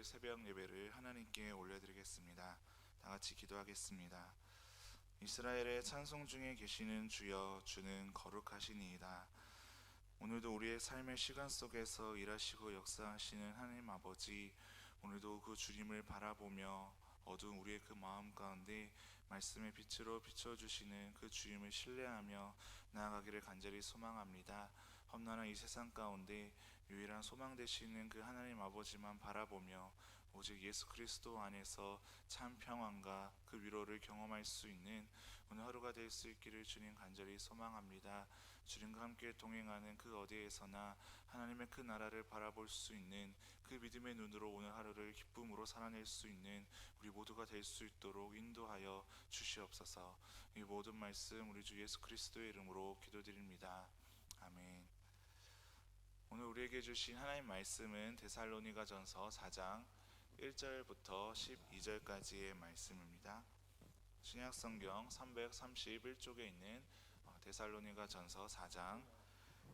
드릴 새벽 예배를 하나님께 올려드리겠습니다. 다 같이 기도하겠습니다. 이스라엘의 찬송 중에 계시는 주여, 주는 거룩하시니이다. 오늘도 우리의 삶의 시간 속에서 일하시고 역사하시는 하나님 아버지, 오늘도 그 주님을 바라보며 어두운 우리의 그 마음 가운데 말씀의 빛으로 비춰주시는 그 주님을 신뢰하며 나아가기를 간절히 소망합니다. 험난한 이 세상 가운데 유일한 소망 되시는 그 하나님 아버지만 바라보며 오직 예수 그리스도 안에서 참 평안과 그 위로를 경험할 수 있는 오늘 하루가 될 수 있기를 주님 간절히 소망합니다. 주님과 함께 동행하는 그 어디에서나 하나님의 그 나라를 바라볼 수 있는 그 믿음의 눈으로 오늘 하루를 기쁨으로 살아낼 수 있는 우리 모두가 될 수 있도록 인도하여 주시옵소서. 이 모든 말씀 우리 주 예수 그리스도의 이름으로 기도드립니다. 아멘. 오늘 우리에게 주신 하나님 말씀은 데살로니가전서 4장 1절부터 12절까지의 말씀입니다. 신약성경 331쪽에 있는 데살로니가전서 4장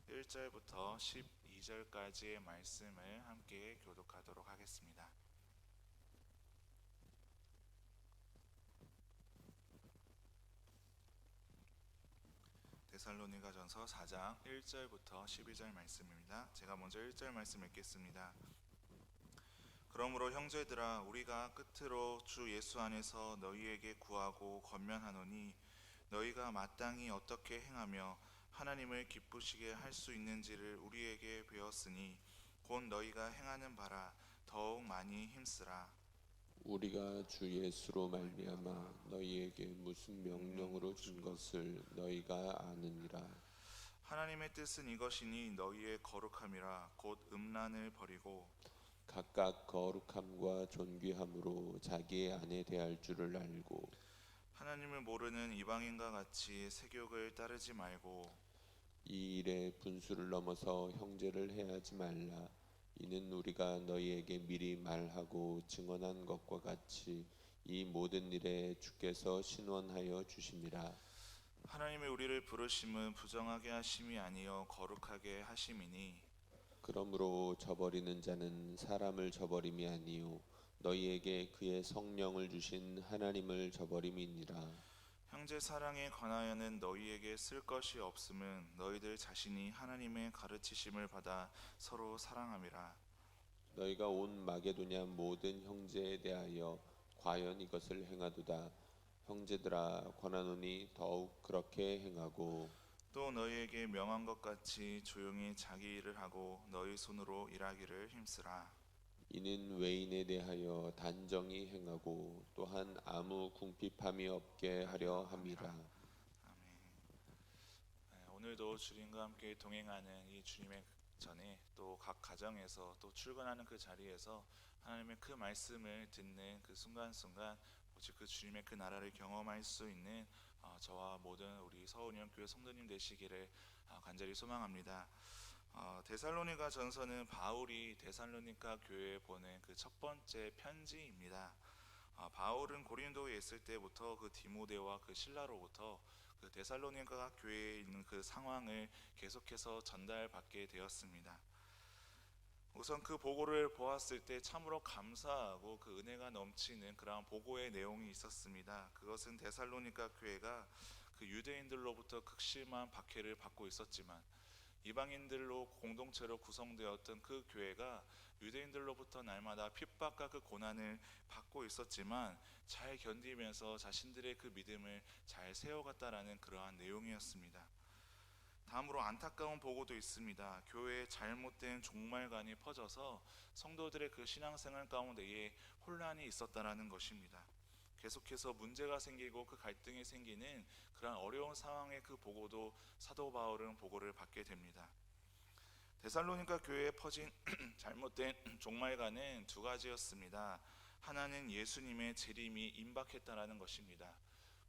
1절부터 12절까지의 말씀을 함께 교독하도록 하겠습니다. 데살로니가전서 4장 1절부터 12절 말씀입니다. 제가 먼저 1절 말씀 읽겠습니다. 그러므로 형제들아, 우리가 끝으로 주 예수 안에서 너희에게 구하고 권면하노니 너희가 마땅히 어떻게 행하며 하나님을 기쁘시게 할 수 있는지를 우리에게 배웠으니 곧 너희가 행하는 바라 더욱 많이 힘쓰라. 우리가 주 예수로 말미암아 너희에게 무슨 명령으로 준 것을 너희가 아느니라. 하나님의 뜻은 이것이니 너희의 거룩함이라 곧 음란을 버리고 각각 거룩함과 존귀함으로 자기의 아내 대할 줄을 알고 하나님을 모르는 이방인과 같이 세욕을 따르지 말고 이 일에 분수를 넘어서 형제를 해하지 말라. 이는 우리가 너희에게 미리 말하고 증언한 것과 같이 이 모든 일에 주께서 신원하여 주심이라. 하나님의 우리를 부르심은 부정하게 하심이 아니요 거룩하게 하심이니 그러므로 저버리는 자는 사람을 저버림이 아니요 너희에게 그의 성령을 주신 하나님을 저버림이니라. 형제 사랑에 관하여는 너희에게 쓸 것이 없음은 너희들 자신이 하나님의 가르치심을 받아 서로 사랑함이라. 너희가 온 마게도냐 모든 형제에 대하여 과연 이것을 행하도다. 형제들아, 권하노니 더욱 그렇게 행하고 또 너희에게 명한 것 같이 조용히 자기 일을 하고 너희 손으로 일하기를 힘쓰라. 이는 외인에 대하여 단정히 행하고 또한 아무 궁핍함이 없게 하려 함이라. 아멘. 오늘도 주님과 함께 동행하는 이 주님의 전에 또 각 가정에서 또 출근하는 그 자리에서 하나님의 그 말씀을 듣는 그 순간순간 오직 그 주님의 그 나라를 경험할 수 있는 저와 모든 우리 서울연합교회 성도님 되시기를 간절히 소망합니다. 데살로니가 전서는 바울이 데살로니가 교회에 보낸 그 첫 번째 편지입니다. 바울은 고린도에 있을 때부터 그 디모데와 그 실라로부터 그 데살로니가 교회에 있는 그 상황을 계속해서 전달받게 되었습니다. 우선 그 보고를 보았을 때 참으로 감사하고 그 은혜가 넘치는 그러한 보고의 내용이 있었습니다. 그것은 데살로니가 교회가 그 유대인들로부터 극심한 박해를 받고 있었지만 이방인들로 공동체로 구성되었던 그 교회가 유대인들로부터 날마다 핍박과 그 고난을 받고 있었지만 잘 견디면서 자신들의 그 믿음을 잘 세워갔다라는 그러한 내용이었습니다. 다음으로 안타까운 보고도 있습니다. 교회에 잘못된 종말관이 퍼져서 성도들의 그 신앙생활 가운데에 혼란이 있었다라는 것입니다. 계속해서 문제가 생기고 그 갈등이 생기는 그런 어려운 상황의 그 보고도 사도 바울은 보고를 받게 됩니다. 데살로니가 교회에 퍼진 잘못된 종말관은 두 가지였습니다. 하나는 예수님의 재림이 임박했다라는 것입니다.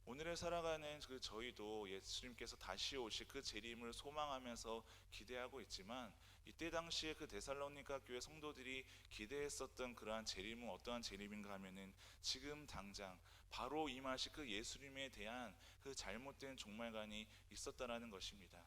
오늘을 살아가는 그 저희도 예수님께서 다시 오실 그 재림을 소망하면서 기대하고 있지만 이때 당시에 그 데살로니가 교회 성도들이 기대했었던 그러한 재림은 어떠한 재림인가 하면은 지금 당장 바로 임하실 그 예수님에 대한 그 잘못된 종말관이 있었다라는 것입니다.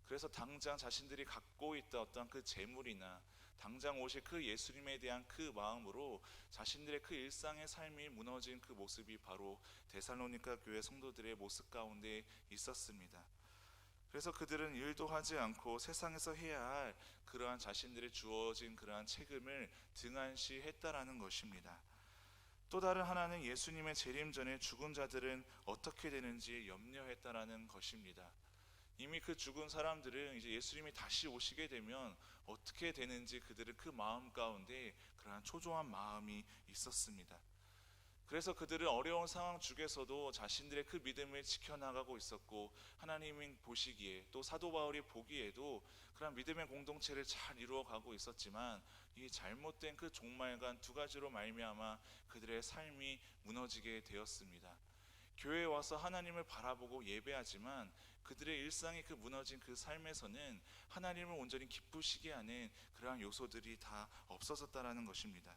그래서 당장 자신들이 갖고 있던 어떤 그 재물이나 당장 오실 그 예수님에 대한 그 마음으로 자신들의 그 일상의 삶이 무너진 그 모습이 바로 데살로니가 교회 성도들의 모습 가운데 있었습니다. 그래서 그들은 일도 하지 않고 세상에서 해야 할 그러한 자신들의 주어진 그러한 책임을 등한시했다라는 것입니다. 또 다른 하나는 예수님의 재림 전에 죽은 자들은 어떻게 되는지 염려했다라는 것입니다. 이미 그 죽은 사람들은 이제 예수님이 다시 오시게 되면 어떻게 되는지 그들은 그 마음 가운데 그러한 초조한 마음이 있었습니다. 그래서 그들은 어려운 상황 중에서도 자신들의 그 믿음을 지켜나가고 있었고, 하나님이 보시기에 또 사도 바울이 보기에도 그런 믿음의 공동체를 잘 이루어가고 있었지만, 이 잘못된 그 종말관 두 가지로 말미암아 그들의 삶이 무너지게 되었습니다. 교회에 와서 하나님을 바라보고 예배하지만 그들의 일상이 그 무너진 그 삶에서는 하나님을 온전히 기쁘시게 하는 그러한 요소들이 다 없어졌다라는 것입니다.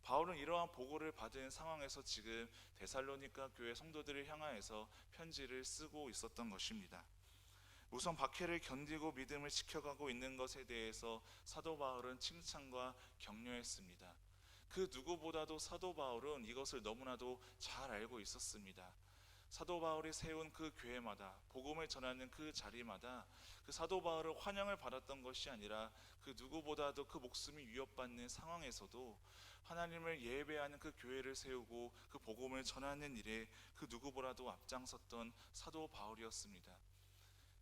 바울은 이러한 보고를 받은 상황에서 지금 데살로니가 교회 성도들을 향하여서 편지를 쓰고 있었던 것입니다. 우선 박해를 견디고 믿음을 지켜가고 있는 것에 대해서 사도 바울은 칭찬과 격려했습니다. 그 누구보다도 사도 바울은 이것을 너무나도 잘 알고 있었습니다. 사도 바울이 세운 그 교회마다, 복음을 전하는 그 자리마다 그 사도 바울을 환영을 받았던 것이 아니라 그 누구보다도 그 목숨이 위협받는 상황에서도 하나님을 예배하는 그 교회를 세우고 그 복음을 전하는 일에 그 누구보다도 앞장섰던 사도 바울이었습니다.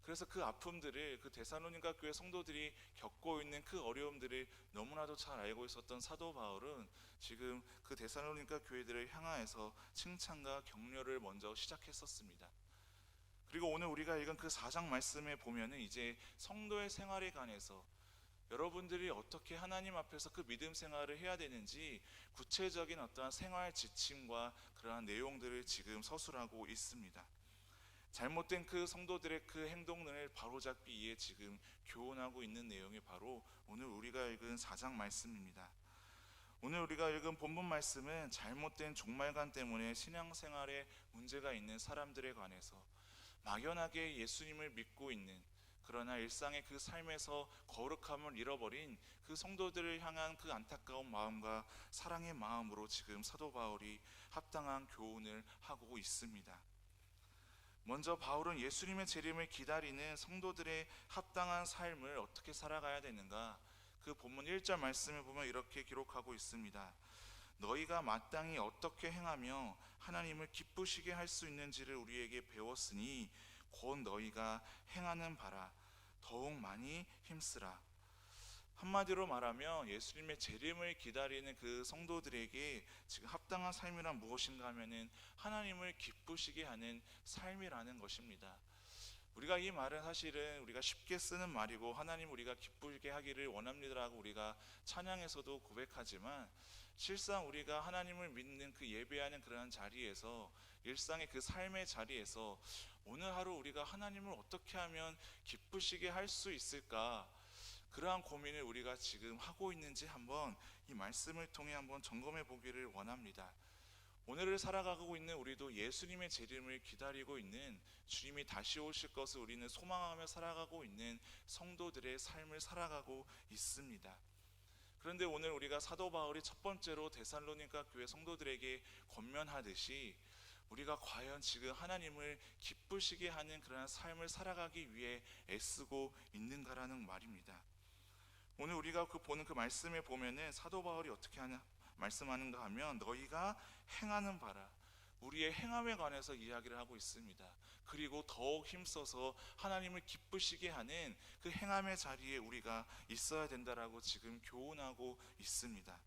그래서 그 아픔들을, 그 데살로니가 교회 성도들이 겪고 있는 그 어려움들을 너무나도 잘 알고 있었던 사도 바울은 지금 그 데살로니가 교회들을 향하여서 칭찬과 격려를 먼저 시작했었습니다. 그리고 오늘 우리가 읽은 그 4장 말씀에 보면은 이제 성도의 생활에 관해서 여러분들이 어떻게 하나님 앞에서 그 믿음 생활을 해야 되는지 구체적인 어떠한 생활 지침과 그러한 내용들을 지금 서술하고 있습니다. 잘못된 그 성도들의 그 행동을 바로잡기 위해 지금 교훈하고 있는 내용이 바로 오늘 우리가 읽은 4장 말씀입니다. 오늘 우리가 읽은 본문 말씀은 잘못된 종말관 때문에 신앙생활에 문제가 있는 사람들에 관해서 막연하게 예수님을 믿고 있는, 그러나 일상의 그 삶에서 거룩함을 잃어버린 그 성도들을 향한 그 안타까운 마음과 사랑의 마음으로 지금 사도 바울이 합당한 교훈을 하고 있습니다. 먼저 바울은 예수님의 재림을 기다리는 성도들의 합당한 삶을 어떻게 살아가야 되는가, 그 본문 1절 말씀을 보면 이렇게 기록하고 있습니다. 너희가 마땅히 어떻게 행하며 하나님을 기쁘시게 할 수 있는지를 우리에게 배웠으니 곧 너희가 행하는 바라 더욱 많이 힘쓰라. 한마디로 말하면 예수님의 재림을 기다리는 그 성도들에게 지금 합당한 삶이란 무엇인가 하면은 하나님을 기쁘시게 하는 삶이라는 것입니다. 우리가 이 말은 사실은 우리가 쉽게 쓰는 말이고, 하나님 우리가 기쁘게 하기를 원합니다라고 우리가 찬양에서도 고백하지만, 실상 우리가 하나님을 믿는 그 예배하는 그러한 자리에서, 일상의 그 삶의 자리에서 오늘 하루 우리가 하나님을 어떻게 하면 기쁘시게 할 수 있을까, 그러한 고민을 우리가 지금 하고 있는지 한번 이 말씀을 통해 한번 점검해 보기를 원합니다. 오늘을 살아가고 있는 우리도 예수님의 재림을 기다리고 있는, 주님이 다시 오실 것을 우리는 소망하며 살아가고 있는 성도들의 삶을 살아가고 있습니다. 그런데 오늘 우리가 사도 바울이 첫 번째로 데살로니가 교회 성도들에게 권면하듯이 우리가 과연 지금 하나님을 기쁘시게 하는 그런 삶을 살아가기 위해 애쓰고 있는가라는 말입니다. 오늘 우리가 보는 그 말씀에 보면은 사도 바울이 어떻게 말씀하는가 하면 너희가 행하는 바라, 우리의 행함에 관해서 이야기를 하고 있습니다. 그리고 더욱 힘써서 하나님을 기쁘시게 하는 그 행함의 자리에 우리가 있어야 된다라고 지금 교훈하고 있습니다.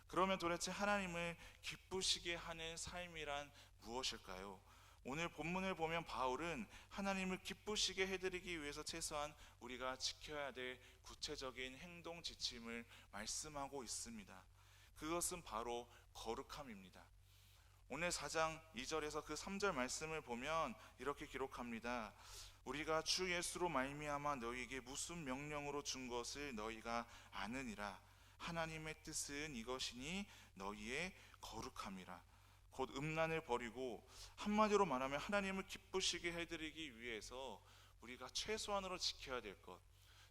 그러면 도대체 하나님을 기쁘시게 하는 삶이란 무엇일까요? 오늘 본문을 보면 바울은 하나님을 기쁘시게 해드리기 위해서 최소한 우리가 지켜야 될 구체적인 행동 지침을 말씀하고 있습니다. 그것은 바로 거룩함입니다. 오늘 4장 2절에서 그 3절 말씀을 보면 이렇게 기록합니다. 우리가 주 예수로 말미암아 너희에게 무슨 명령으로 준 것을 너희가 아느니라. 하나님의 뜻은 이것이니 너희의 거룩함이라. 곧 음란을 버리고, 한마디로 말하면 하나님을 기쁘시게 해드리기 위해서 우리가 최소한으로 지켜야 될 것,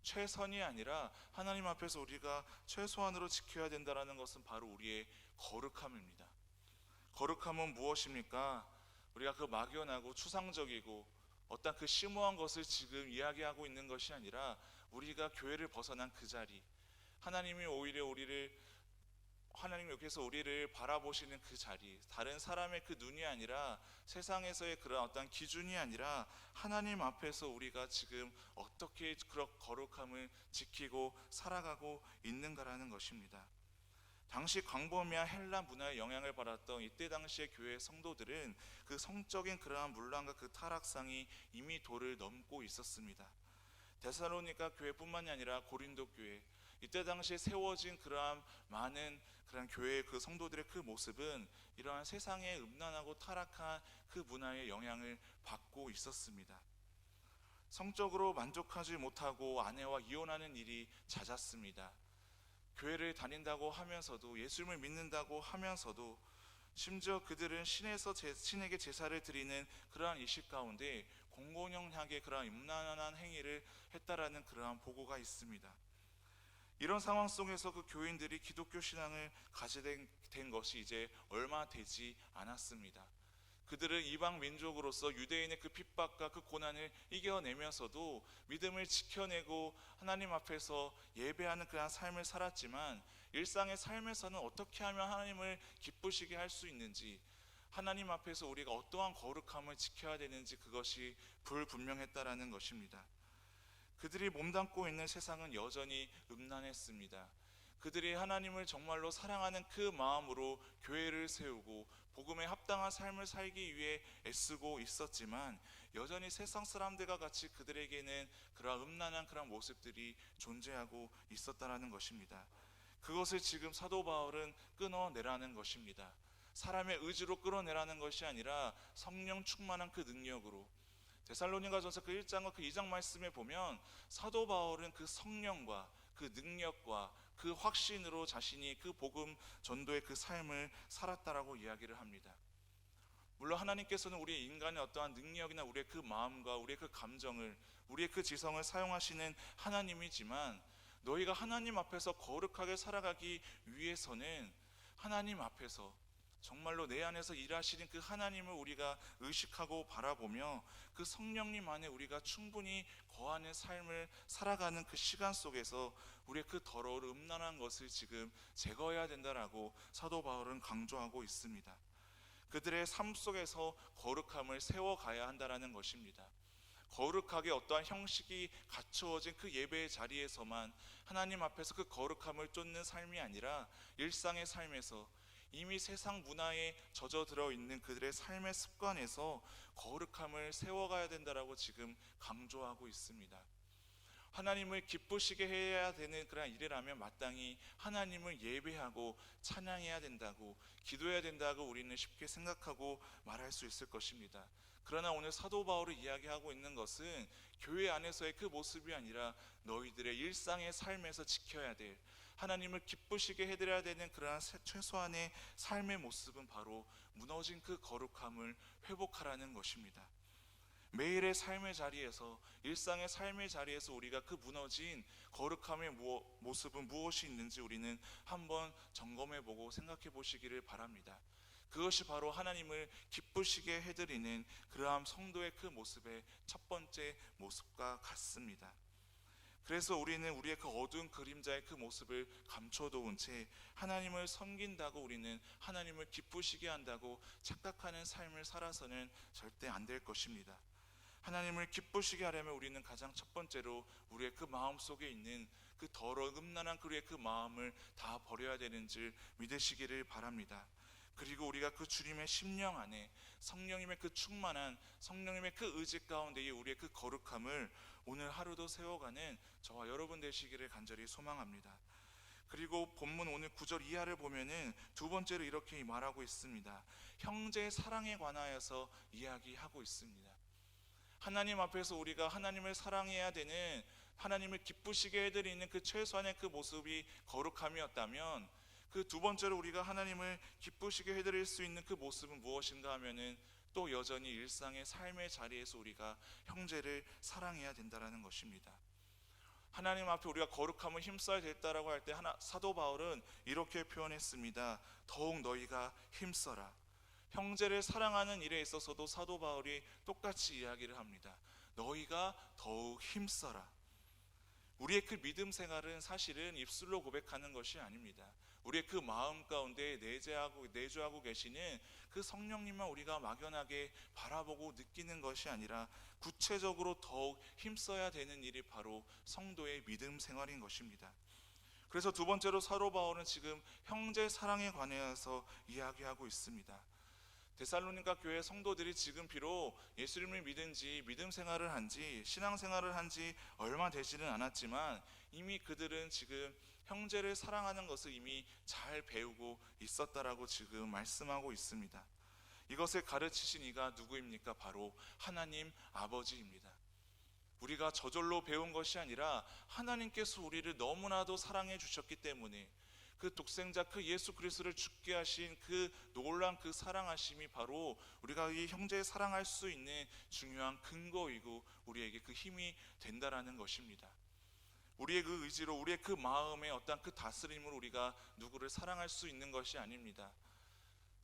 최선이 아니라 하나님 앞에서 우리가 최소한으로 지켜야 된다는 것은 바로 우리의 거룩함입니다. 거룩함은 무엇입니까? 우리가 그 막연하고 추상적이고 어떤 그 심오한 것을 지금 이야기하고 있는 것이 아니라 우리가 교회를 벗어난 그 자리, 하나님이 오히려 하나님 여기서 우리를 바라보시는 그 자리, 다른 사람의 그 눈이 아니라 세상에서의 그런 어떤 기준이 아니라 하나님 앞에서 우리가 지금 어떻게 그런 거룩함을 지키고 살아가고 있는가라는 것입니다. 당시 광범위한 헬라 문화의 영향을 받았던 이때 당시의 교회 성도들은 그 성적인 그러한 문란과 그 타락상이 이미 도를 넘고 있었습니다. 데살로니가 교회뿐만이 아니라 고린도 교회, 이때 당시에 세워진 그러한 많은 그런 교회의 그 성도들의 그 모습은 이러한 세상의 음란하고 타락한 그 문화의 영향을 받고 있었습니다. 성적으로 만족하지 못하고 아내와 이혼하는 일이 잦았습니다. 교회를 다닌다고 하면서도, 예수님을 믿는다고 하면서도, 심지어 그들은 신에게 제사를 드리는 그러한 의식 가운데 공공연하게 그러한 음란한 행위를 했다라는 그러한 보고가 있습니다. 이런 상황 속에서 그 교인들이 기독교 신앙을 가지게 된 것이 이제 얼마 되지 않았습니다. 그들은 이방 민족으로서 유대인의 그 핍박과 그 고난을 이겨내면서도 믿음을 지켜내고 하나님 앞에서 예배하는 그런 삶을 살았지만, 일상의 삶에서는 어떻게 하면 하나님을 기쁘시게 할 수 있는지, 하나님 앞에서 우리가 어떠한 거룩함을 지켜야 되는지 그것이 불분명했다라는 것입니다. 그들이 몸담고 있는 세상은 여전히 음란했습니다. 그들이 하나님을 정말로 사랑하는 그 마음으로 교회를 세우고 복음에 합당한 삶을 살기 위해 애쓰고 있었지만, 여전히 세상 사람들과 같이 그들에게는 그런 음란한 그런 모습들이 존재하고 있었다라는 것입니다. 그것을 지금 사도 바울은 끊어내라는 것입니다. 사람의 의지로 끌어내라는 것이 아니라 성령 충만한 그 능력으로. 데살로니가전서 그 1장과 그 2장 말씀에 보면 사도 바울은 그 성령과 그 능력과 그 확신으로 자신이 그 복음 전도의 그 삶을 살았다라고 이야기를 합니다. 물론 하나님께서는 우리 인간의 어떠한 능력이나 우리의 그 마음과 우리의 그 감정을, 우리의 그 지성을 사용하시는 하나님이지만, 너희가 하나님 앞에서 거룩하게 살아가기 위해서는 하나님 앞에서 정말로 내 안에서 일하시는 그 하나님을 우리가 의식하고 바라보며 그 성령님 안에 우리가 충분히 거하는 삶을 살아가는 그 시간 속에서 우리의 그 더러운 음란한 것을 지금 제거해야 된다라고 사도 바울은 강조하고 있습니다. 그들의 삶 속에서 거룩함을 세워가야 한다라는 것입니다. 거룩하게 어떠한 형식이 갖추어진 그 예배의 자리에서만 하나님 앞에서 그 거룩함을 쫓는 삶이 아니라 일상의 삶에서 이미 세상 문화에 젖어들어 있는 그들의 삶의 습관에서 거룩함을 세워가야 된다라고 지금 강조하고 있습니다. 하나님을 기쁘시게 해야 되는 그런 일이라면 마땅히 하나님을 예배하고 찬양해야 된다고, 기도해야 된다고 우리는 쉽게 생각하고 말할 수 있을 것입니다. 그러나 오늘 사도 바울이 이야기하고 있는 것은 교회 안에서의 그 모습이 아니라 너희들의 일상의 삶에서 지켜야 될, 하나님을 기쁘시게 해드려야 되는 그러한 최소한의 삶의 모습은 바로 무너진 그 거룩함을 회복하라는 것입니다. 매일의 삶의 자리에서, 일상의 삶의 자리에서 우리가 그 무너진 거룩함의 모습은 무엇이 있는지 우리는 한번 점검해보고 생각해보시기를 바랍니다. 그것이 바로 하나님을 기쁘시게 해드리는 그러한 성도의 그 모습의 첫 번째 모습과 같습니다. 그래서 우리는 우리의 그 어두운 그림자의 그 모습을 감춰놓은 채 하나님을 섬긴다고, 우리는 하나님을 기쁘시게 한다고 착각하는 삶을 살아서는 절대 안 될 것입니다. 하나님을 기쁘시게 하려면 우리는 가장 첫 번째로 우리의 그 마음 속에 있는 그 더러운 음란한 그의 그 마음을 다 버려야 되는 줄 믿으시기를 바랍니다. 그리고 우리가 그 주님의 심령 안에 성령님의 그 충만한 성령님의 그 의지 가운데에 우리의 그 거룩함을 오늘 하루도 세워가는 저와 여러분 되시기를 간절히 소망합니다. 그리고 본문 오늘 9절 이하를 보면은 두 번째로 이렇게 말하고 있습니다. 형제의 사랑에 관하여서 이야기하고 있습니다. 하나님 앞에서 우리가 하나님을 사랑해야 되는, 하나님을 기쁘시게 해드리는 그 최소한의 그 모습이 거룩함이었다면, 그 두 번째로 우리가 하나님을 기쁘시게 해드릴 수 있는 그 모습은 무엇인가 하면은 또 여전히 일상의 삶의 자리에서 우리가 형제를 사랑해야 된다는 것입니다. 하나님 앞에 우리가 거룩함을 힘써야 됐다라고 할 때 사도 바울은 이렇게 표현했습니다. 더욱 너희가 힘써라. 형제를 사랑하는 일에 있어서도 사도 바울이 똑같이 이야기를 합니다. 너희가 더욱 힘써라. 우리의 그 믿음 생활은 사실은 입술로 고백하는 것이 아닙니다. 우리의 그 마음 가운데 내주하고 계시는 그 성령님만 우리가 막연하게 바라보고 느끼는 것이 아니라 구체적으로 더욱 힘써야 되는 일이 바로 성도의 믿음 생활인 것입니다. 그래서 두 번째로 사도 바울은 지금 형제 사랑에 관해서 이야기하고 있습니다. 데살로니가 교회 성도들이 지금 비록 예수님을 믿은 지 믿음 생활을 한 지 신앙 생활을 한 지 얼마 되지는 않았지만 이미 그들은 지금 형제를 사랑하는 것을 이미 잘 배우고 있었다라고 지금 말씀하고 있습니다. 이것을 가르치신 이가 누구입니까? 바로 하나님 아버지입니다. 우리가 저절로 배운 것이 아니라 하나님께서 우리를 너무나도 사랑해 주셨기 때문에 그 독생자 그 예수 그리스도를 죽게 하신 그 놀라운 그 사랑하심이 바로 우리가 이 형제를 사랑할 수 있는 중요한 근거이고 우리에게 그 힘이 된다라는 것입니다. 우리의 그 의지로 우리의 그 마음의 어떤 그 다스림으로 우리가 누구를 사랑할 수 있는 것이 아닙니다.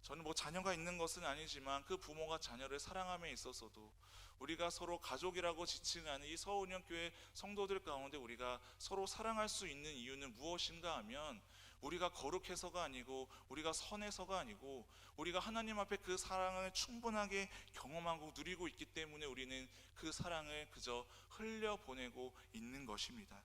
저는 자녀가 있는 것은 아니지만 그 부모가 자녀를 사랑함에 있어서도 우리가 서로 가족이라고 지칭하는 이 서운영교회 성도들 가운데 우리가 서로 사랑할 수 있는 이유는 무엇인가 하면 우리가 거룩해서가 아니고 우리가 선해서가 아니고 우리가 하나님 앞에 그 사랑을 충분하게 경험하고 누리고 있기 때문에 우리는 그 사랑을 그저 흘려보내고 있는 것입니다.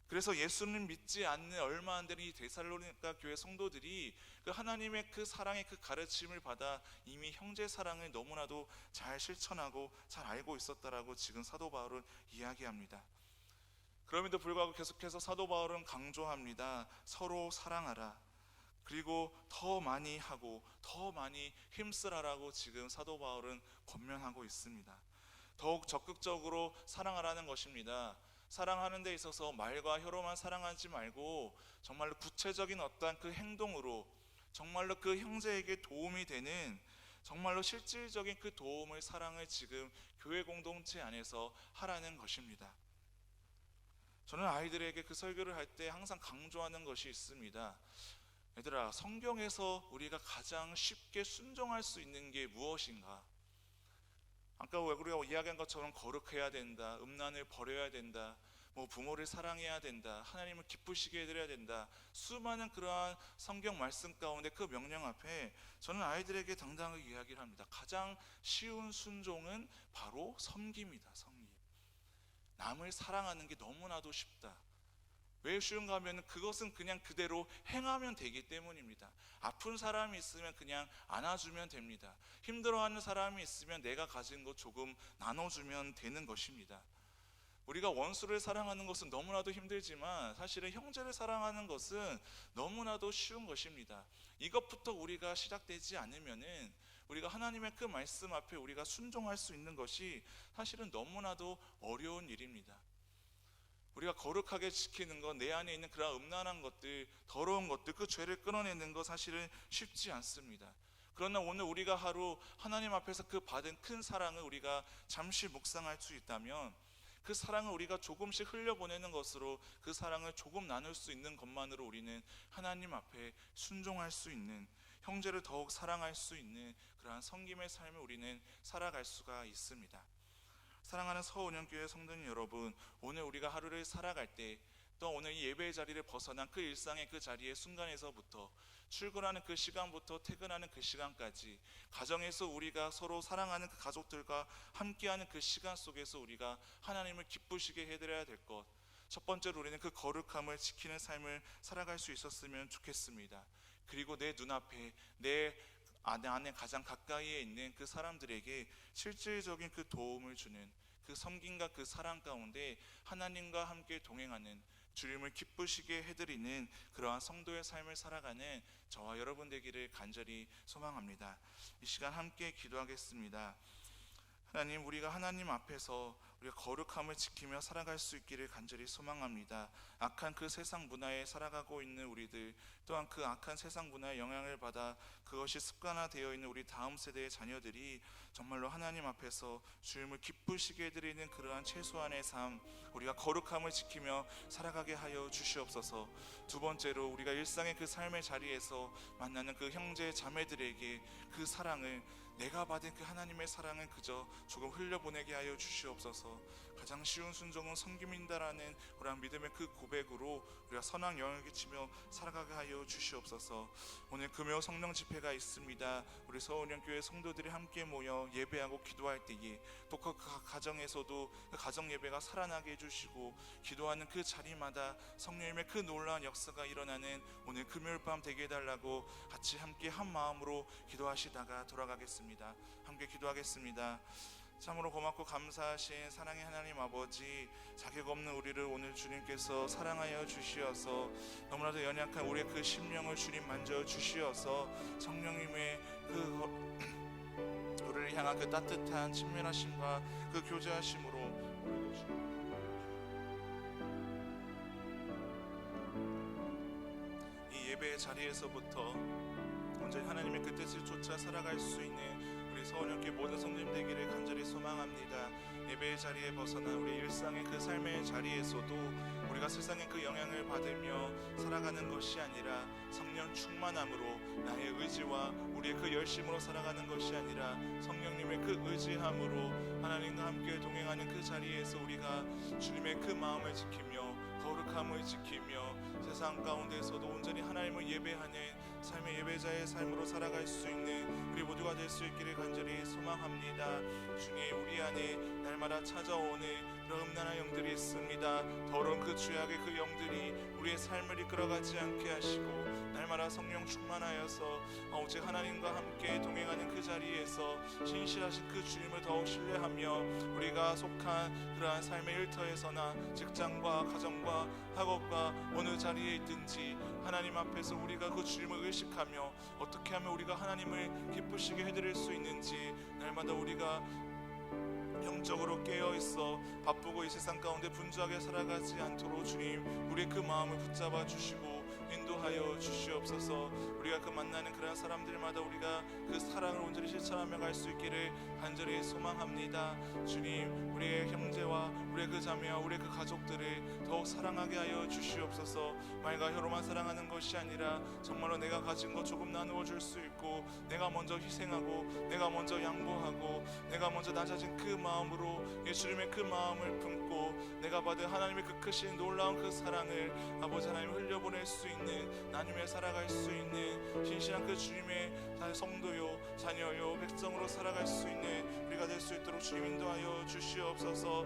그래서 예수님 믿지 않는 얼마 안 되는 이 데살로니가 교회 성도들이 그 하나님의 그 사랑의 그 가르침을 받아 이미 형제 사랑을 너무나도 잘 실천하고 잘 알고 있었다라고 지금 사도 바울은 이야기합니다. 그럼에도 불구하고 계속해서 사도 바울은 강조합니다. 서로 사랑하라. 그리고 더 많이 하고 더 많이 힘쓰라라고 지금 사도 바울은 권면하고 있습니다. 더욱 적극적으로 사랑하라는 것입니다. 사랑하는 데 있어서 말과 혀로만 사랑하지 말고 정말로 구체적인 어떠한 그 행동으로 정말로 그 형제에게 도움이 되는 정말로 실질적인 그 도움을 사랑을 지금 교회 공동체 안에서 하라는 것입니다. 저는 아이들에게 그 설교를 할 때 항상 강조하는 것이 있습니다. 얘들아, 성경에서 우리가 가장 쉽게 순종할 수 있는 게 무엇인가? 아까 우리가 이야기한 것처럼 거룩해야 된다, 음란을 버려야 된다, 부모를 사랑해야 된다, 하나님을 기쁘시게 해드려야 된다, 수많은 그러한 성경 말씀 가운데 그 명령 앞에 저는 아이들에게 당당하게 이야기를 합니다. 가장 쉬운 순종은 바로 섬깁니다. 섬김. 남을 사랑하는 게 너무나도 쉽다. 왜 쉬운가 하면 그것은 그냥 그대로 행하면 되기 때문입니다. 아픈 사람이 있으면 그냥 안아주면 됩니다. 힘들어하는 사람이 있으면 내가 가진 것 조금 나눠주면 되는 것입니다. 우리가 원수를 사랑하는 것은 너무나도 힘들지만 사실은 형제를 사랑하는 것은 너무나도 쉬운 것입니다. 이것부터 우리가 시작되지 않으면은 우리가 하나님의 그 말씀 앞에 우리가 순종할 수 있는 것이 사실은 너무나도 어려운 일입니다. 우리가 거룩하게 지키는 것, 내 안에 있는 그런 음란한 것들, 더러운 것들, 그 죄를 끊어내는 것 사실은 쉽지 않습니다. 그러나 오늘 우리가 하루 하나님 앞에서 그 받은 큰 사랑을 우리가 잠시 묵상할 수 있다면 그 사랑을 우리가 조금씩 흘려보내는 것으로 그 사랑을 조금 나눌 수 있는 것만으로 우리는 하나님 앞에 순종할 수 있는, 형제를 더욱 사랑할 수 있는 그러한 섬김의 삶을 우리는 살아갈 수가 있습니다. 사랑하는 서운영교회 성도님 여러분, 오늘 우리가 하루를 살아갈 때 또 오늘 이 예배의 자리를 벗어난 그 일상의 그 자리의 순간에서부터 출근하는 그 시간부터 퇴근하는 그 시간까지 가정에서 우리가 서로 사랑하는 그 가족들과 함께하는 그 시간 속에서 우리가 하나님을 기쁘시게 해드려야 될 것, 첫 번째로 우리는 그 거룩함을 지키는 삶을 살아갈 수 있었으면 좋겠습니다. 그리고 내 눈앞에 내 안에 가장 가까이에 있는 그 사람들에게 실질적인 그 도움을 주는 그 섬김과 그 사랑 가운데 하나님과 함께 동행하는, 주님을 기쁘시게 해드리는 그러한 성도의 삶을 살아가는 저와 여러분 되기를 간절히 소망합니다. 이 시간 함께 기도하겠습니다. 하나님, 우리가 하나님 앞에서 우리가 거룩함을 지키며 살아갈 수 있기를 간절히 소망합니다. 악한 그 세상 문화에 살아가고 있는 우리들, 또한 그 악한 세상 문화의 영향을 받아 그것이 습관화되어 있는 우리 다음 세대의 자녀들이 정말로 하나님 앞에서 주님을 기쁘시게 해드리는 그러한 최소한의 삶, 우리가 거룩함을 지키며 살아가게 하여 주시옵소서. 두 번째로, 우리가 일상의 그 삶의 자리에서 만나는 그 형제 자매들에게 그 사랑을, 내가 받은 그 하나님의 사랑을 그저 조금 흘려보내게 하여 주시옵소서. 가장 쉬운 순종은 섬김인다라는 그런 믿음의 그 고백으로 우리가 선한 영향을 끼치며 살아가게 하여 주시옵소서. 오늘 금요 성령 집회가 있습니다. 우리 서울연교회 성도들이 함께 모여 예배하고 기도할 때에 또 그 가정에서도 그 가정 예배가 살아나게 해주시고 기도하는 그 자리마다 성령님의 그 놀라운 역사가 일어나는 오늘 금요일 밤 되게 해달라고 같이 함께 한 마음으로 기도하시다가 돌아가겠습니다. 함께 기도하겠습니다. 참으로 고맙고 감사하신 사랑의 하나님 아버지, 자격 없는 우리를 오늘 주님께서 사랑하여 주시어서 너무나도 연약한 우리의 그 심령을 주님 만져 주시어서 성령님의 우리를 향한 그 따뜻한 친밀하심과 그 교제하심으로 이 예배의 자리에서부터 온전히 하나님의 그 뜻을 쫓아 살아갈 수 있는 우리 서울연교회 모든 성도님 되기를 간절히 소망합니다. 예배의 자리에 벗어난 우리 일상의 그 삶의 자리에서도 우리가 세상의 그 영향을 받으며 살아가는 것이 아니라 성령 충만함으로 나의 의지와 우리의 그 열심으로 살아가는 것이 아니라 성령님의 그 의지함으로 하나님과 함께 동행하는 그 자리에서 우리가 주님의 그 마음을 지키며 거룩함을 지키며 세상 가운데서도 온전히 하나님을 예배하는 삶의 예배자의 삶으로 살아갈 수 있는 우리 모두가 될 수 있기를 간절히 소망합니다. 주님, 우리 안에 날마다 찾아오는 그런 음란한 영들이 있습니다. 더러운 그 죄악의 그 영들이 우리의 삶을 이끌어가지 않게 하시고 날마다 성령 충만하여서 오직 하나님과 함께 동행하는 그 자리에서 신실하신 그 주님을 더욱 신뢰하며 우리가 속한 그러한 삶의 일터에서나 직장과 가정과 학업과 어느 자리에 있든지 하나님 앞에서 우리가 그 주님을 의식하며 어떻게 하면 우리가 하나님을 기쁘시게 해드릴 수 있는지 날마다 우리가 영적으로 깨어있어 바쁘고 이 세상 가운데 분주하게 살아가지 않도록 주님 우리의 그 마음을 붙잡아 주시고 인도하여 주시옵소서. 우리가 그 만나는 그런 사람들마다 우리가 그 사랑을 온전히 실천하며 갈 수 있기를 간절히 소망합니다. 주님, 우리의 형제와 우리의 그 자매와 우리의 그 가족들을 더욱 사랑하게 하여 주시옵소서. 말과 혀로만 사랑하는 것이 아니라 정말로 내가 가진 것 조금 나누어 줄 수 있고 내가 먼저 희생하고 내가 먼저 양보하고 내가 먼저 낮아진 그 마음으로 예수님의 그 마음을 품고 내가 받은 하나님의 그 크신 놀라운 그 사랑을 아버지 하나님 흘려보낼 수 있는 나눔에 살아갈 수 있는 신실한 그 주님의 성도요 자녀요 백성으로 살아갈 수 있는 우리가 될 수 있도록 주님 인도하여 주시옵소서.